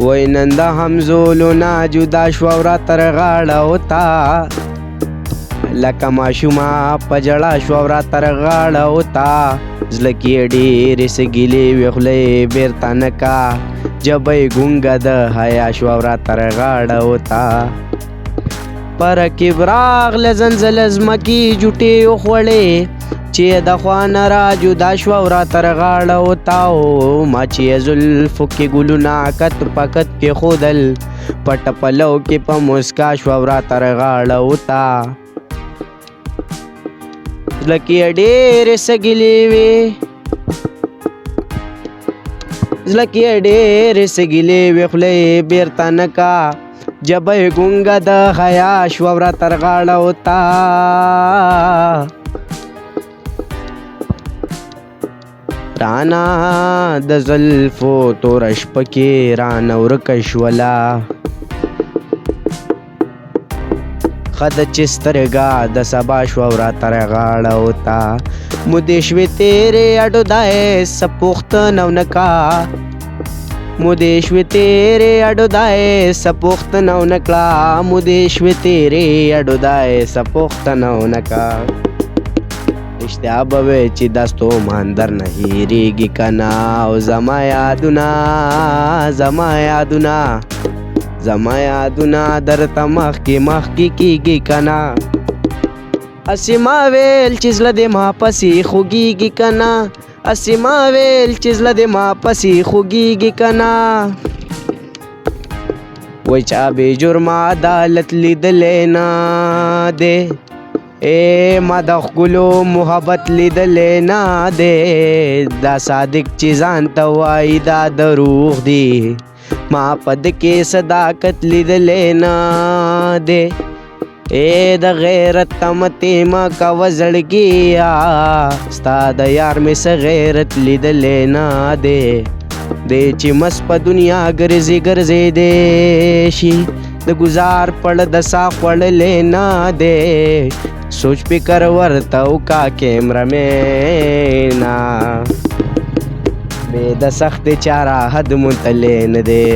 وای نن د همزولو نه جدا شوه او راته رغاړه وتا لکه ماشومه په ژړا شوه او راته رغاړه وتا زړه کې یې ډېرې څه ګیلې وې خوله یې بېرته نه کا ژبه یې ګونګه د حیا شوه او راته رغاړه وتا په رکب راغله زلزله ځمکې جوټې وخوړې چې د خوا نه را جدا شوه او راته رغاړه وتا ما چې یې زلفو کې ګلونه کت پکت کېښودل په ټپلو کې په مسکا شوه او راته رغاړه وتا زړه کې یې ډېرې څه ګیلې وې زړه کې یې ډېرې څه ګیلې وې خوله یې بېرته نه کا ژبه یې ګونګه د حیا شوه او راته رغاړه وتا رانا د زلفو توره شپه کې رانه ورکه شوله ښه ده چې سترګه د سبا شوه او راته رغاړه وتا مودې شوې تېرې اډو دای څه پوښتنه ونه کا مودې شوې تېرې اډو دای څه پوښتنه ونه کړه مودې شوې تېرې اډو دای څه پوښتنه ونه کا رښتیا به وې چې دا ستوماندر نه هېرېږي که نه او زما یادونه درته مخکې کېږي که نه هسې ما ویل چې زړه دې ما پسې خوږېږي که نه هسې ما ویل چې زړه دې ما پسې خوږېږي که نه وایي چا بې جرمه عدالت لیدلی نه دی ما د ښکلو محبت لیدلی نه دی دا صادق چې ځان ته وایي دا دروغ دی ما په ده کې صداقت لیدلی نه دی د غیرت تمتې مه کوه زړګیه ستا د یار مې څه غیرت لیدلی نه دی چې مست په دنیا ګرځېدی شي د ګزار پړ د سا خوړلی نه دی سوچ فکر ورته وکړه کیمرمېنه بې د سختې چاره حد متلی نه دی